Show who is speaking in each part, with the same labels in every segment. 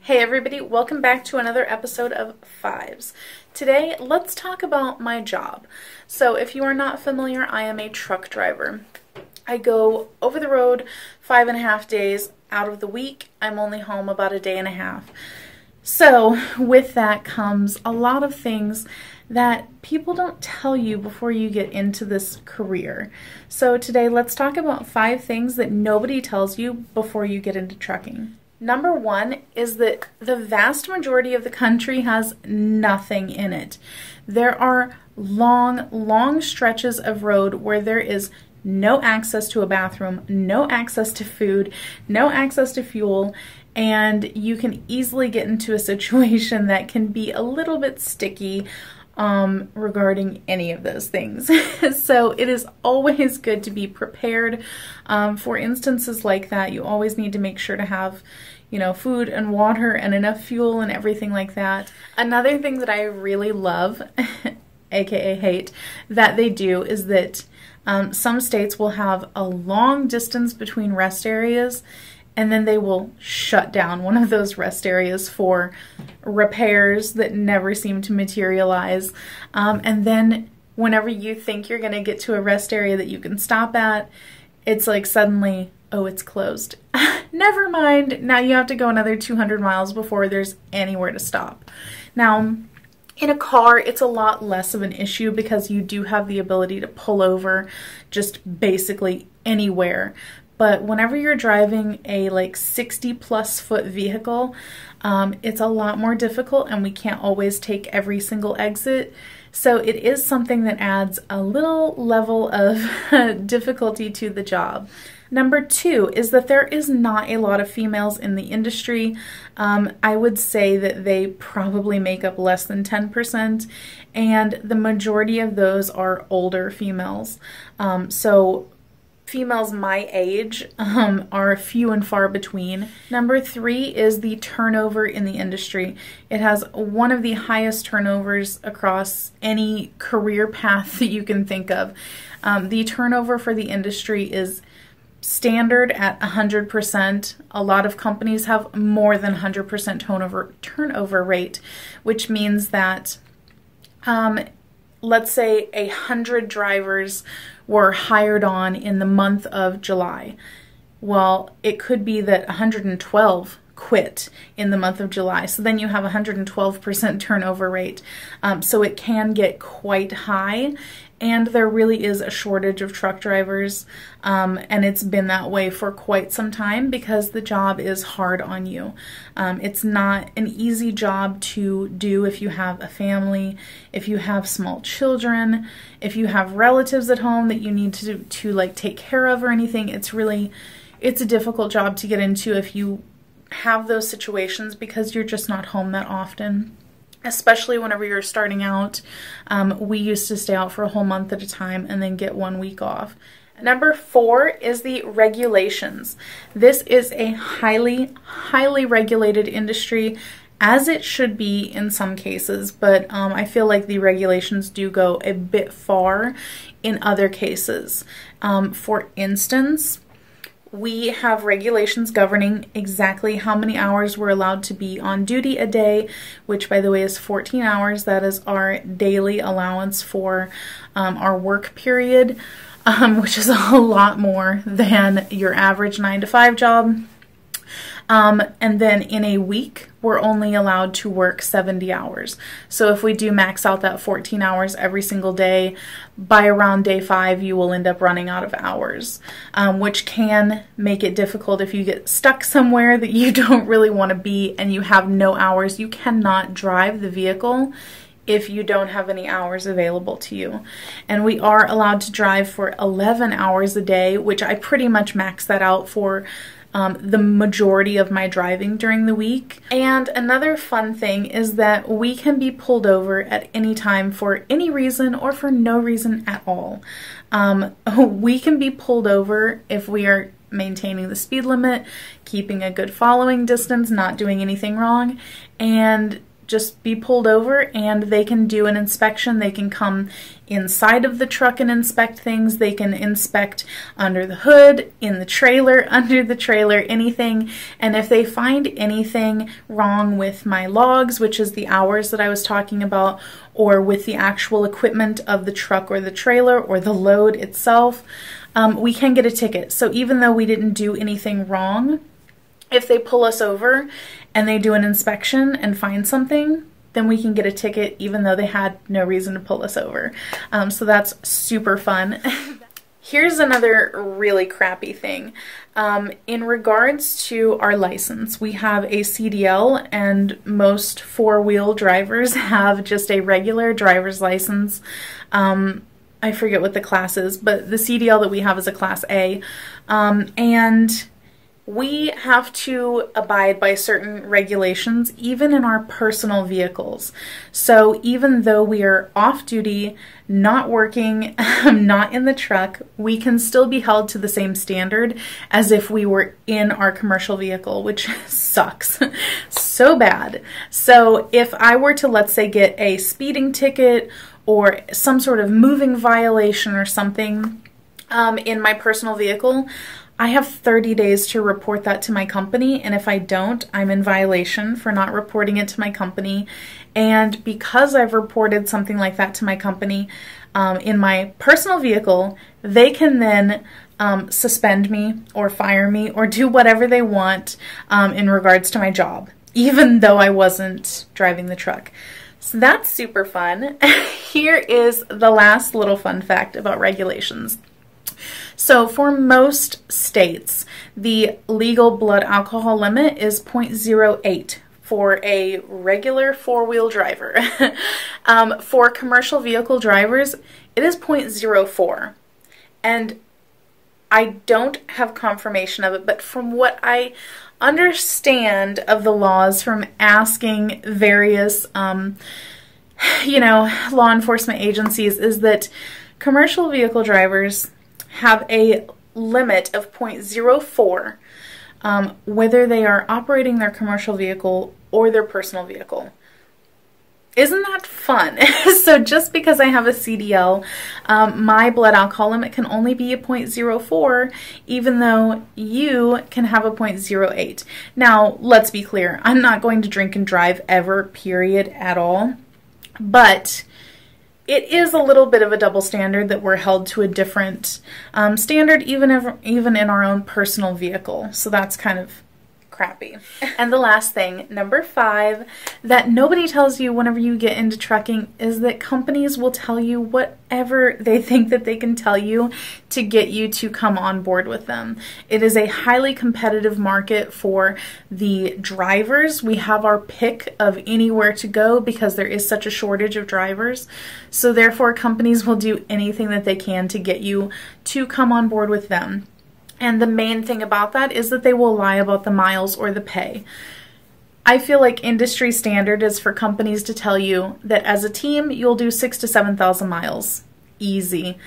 Speaker 1: Hey everybody, welcome back to another episode of Fives. Today, let's talk about my job. So if you are not familiar, I am a truck driver. I go over the road 5.5 days out of the week. I'm only home about a day and a half. So with that comes a lot of things that people don't tell you before you get into this career. So today, let's talk about 5 things that nobody tells you before you get into trucking. Number 1 is that the vast majority of the country has nothing in it. There are long stretches of road where there is no access to a bathroom, no access to food, no access to fuel, and you can easily get into a situation that can be a little bit sticky regarding any of those things. So it is always good to be prepared for instances like that. You always need to make sure to have, food and water and enough fuel and everything like that. Another thing that I really love, aka hate, that they do is that some states will have a long distance between rest areas, and then they will shut down one of those rest areas for repairs that never seem to materialize. And then whenever you think you're going to get to a rest area that you can stop at, it's like suddenly, oh, it's closed. Never mind. Now you have to go another 200 miles before there's anywhere to stop. Now, in a car, it's a lot less of an issue because you do have the ability to pull over just basically anywhere. But whenever you're driving a 60+ foot vehicle, it's a lot more difficult, and we can't always take every single exit. So it is something that adds a little level of difficulty to the job. Number 2 is that there is not a lot of females in the industry. I would say that they probably make up less than 10%, and the majority of those are older females. So females my age are few and far between. Number 3 is the turnover in the industry. It has one of the highest turnovers across any career path that you can think of. The turnover for the industry is standard at 100%. A lot of companies have more than 100% turnover rate, which means that let's say 100 drivers were hired on in the month of July. Well, it could be that 112 quit in the month of July. So then you have 112% turnover rate. So it can get quite high, and there really is a shortage of truck drivers, and it's been that way for quite some time because the job is hard on you. It's not an easy job to do if you have a family, if you have small children, if you have relatives at home that you need to take care of or anything. It's a difficult job to get into if you have those situations because you're just not home that often. Especially whenever you're starting out. We used to stay out for a whole month at a time and then get 1 week off. Number 4 is the regulations. This is a highly regulated industry, as it should be in some cases, but I feel like the regulations do go a bit far in other cases. For instance, we have regulations governing exactly how many hours we're allowed to be on duty a day, which by the way is 14 hours. That is our daily allowance for our work period, which is a lot more than your average 9-to-5 job. And then in a week, we're only allowed to work 70 hours. So if we do max out that 14 hours every single day, by around day 5, you will end up running out of hours, which can make it difficult if you get stuck somewhere that you don't really want to be and you have no hours. You cannot drive the vehicle if you don't have any hours available to you. And we are allowed to drive for 11 hours a day, which I pretty much max that out for the majority of my driving during the week. And another fun thing is that we can be pulled over at any time for any reason or for no reason at all. We can be pulled over if we are maintaining the speed limit, keeping a good following distance, not doing anything wrong, and just be pulled over and they can do an inspection. They can come inside of the truck and inspect things. They can inspect under the hood, in the trailer, under the trailer, anything. And if they find anything wrong with my logs, which is the hours that I was talking about, or with the actual equipment of the truck or the trailer or the load itself, we can get a ticket. So even though we didn't do anything wrong, if they pull us over and they do an inspection and find something, then we can get a ticket even though they had no reason to pull us over. So that's super fun. Here's another really crappy thing. In regards to our license, we have a CDL, and most four-wheel drivers have just a regular driver's license. I forget what the class is, but the CDL that we have is a Class A. And we have to abide by certain regulations, even in our personal vehicles. So even though we are off duty, not working, not in the truck, we can still be held to the same standard as if we were in our commercial vehicle, which sucks so bad. So if I were to, let's say, get a speeding ticket or some sort of moving violation or something in my personal vehicle, I have 30 days to report that to my company, and if I don't, I'm in violation for not reporting it to my company. And because I've reported something like that to my company in my personal vehicle, they can then suspend me or fire me or do whatever they want in regards to my job, even though I wasn't driving the truck. So that's super fun. Here is the last little fun fact about regulations. So for most states, the legal blood alcohol limit is 0.08 for a regular four-wheel driver. For commercial vehicle drivers, it is 0.04. And I don't have confirmation of it, but from what I understand of the laws from asking various, law enforcement agencies, is that commercial vehicle drivers have a limit of 0.04 whether they are operating their commercial vehicle or their personal vehicle. Isn't that fun? So just because I have a CDL, my blood alcohol limit can only be a 0.04, even though you can have a 0.08. Now, let's be clear, I'm not going to drink and drive ever, period, at all. But it is a little bit of a double standard that we're held to a different standard even in our own personal vehicle. So that's kind of crappy. And the last thing, number 5, that nobody tells you whenever you get into trucking is that companies will tell you whatever they think that they can tell you to get you to come on board with them. It is a highly competitive market for the drivers. We have our pick of anywhere to go because there is such a shortage of drivers. So therefore, companies will do anything that they can to get you to come on board with them. And the main thing about that is that they will lie about the miles or the pay. I feel like industry standard is for companies to tell you that as a team, you'll do 6,000 to 7,000 miles. Easy.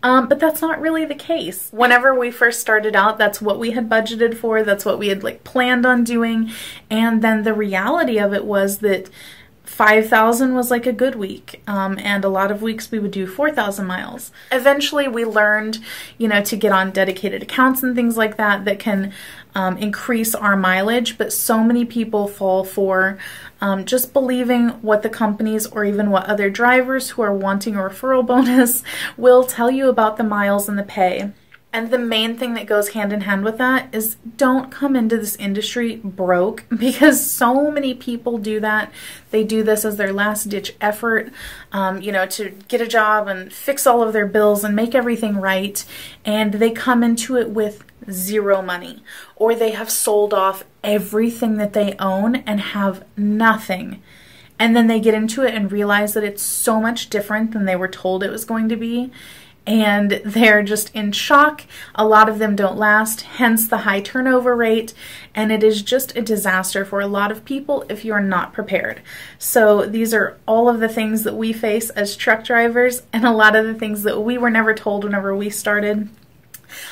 Speaker 1: But that's not really the case. Whenever we first started out, that's what we had budgeted for. That's what we had planned on doing. And then the reality of it was that 5,000 was like a good week, and a lot of weeks we would do 4,000 miles. Eventually we learned, to get on dedicated accounts and things like that that can increase our mileage, but so many people fall for just believing what the companies or even what other drivers who are wanting a referral bonus will tell you about the miles and the pay. And the main thing that goes hand in hand with that is don't come into this industry broke, because so many people do that. They do this as their last ditch effort, to get a job and fix all of their bills and make everything right. And they come into it with zero money, or they have sold off everything that they own and have nothing. And then they get into it and realize that it's so much different than they were told it was going to be. And they're just in shock. A lot of them don't last, hence the high turnover rate, and it is just a disaster for a lot of people if you're not prepared. So these are all of the things that we face as truck drivers, and a lot of the things that we were never told whenever we started.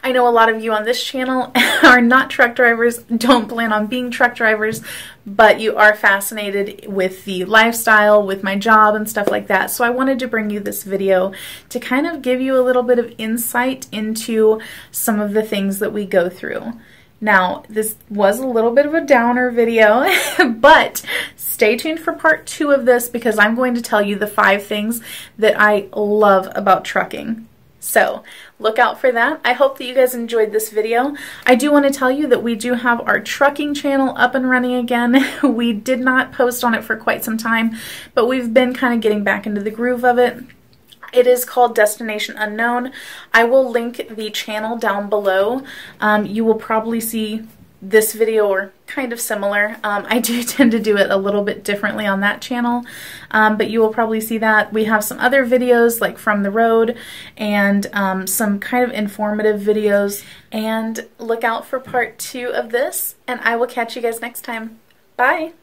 Speaker 1: I know a lot of you on this channel are not truck drivers, don't plan on being truck drivers, but you are fascinated with the lifestyle, with my job and stuff like that. So I wanted to bring you this video to kind of give you a little bit of insight into some of the things that we go through. Now, this was a little bit of a downer video, but stay tuned for part 2 of this because I'm going to tell you the 5 things that I love about trucking. So look out for that. I hope that you guys enjoyed this video. I do want to tell you that we do have our trucking channel up and running again. We did not post on it for quite some time, but we've been kind of getting back into the groove of it. It is called Destination Unknown. I will link the channel down below. You will probably see this video or kind of similar. I do tend to do it a little bit differently on that channel, but you will probably see that. We have some other videos like from the road and some kind of informative videos. And look out for part 2 of this, and I will catch you guys next time. Bye!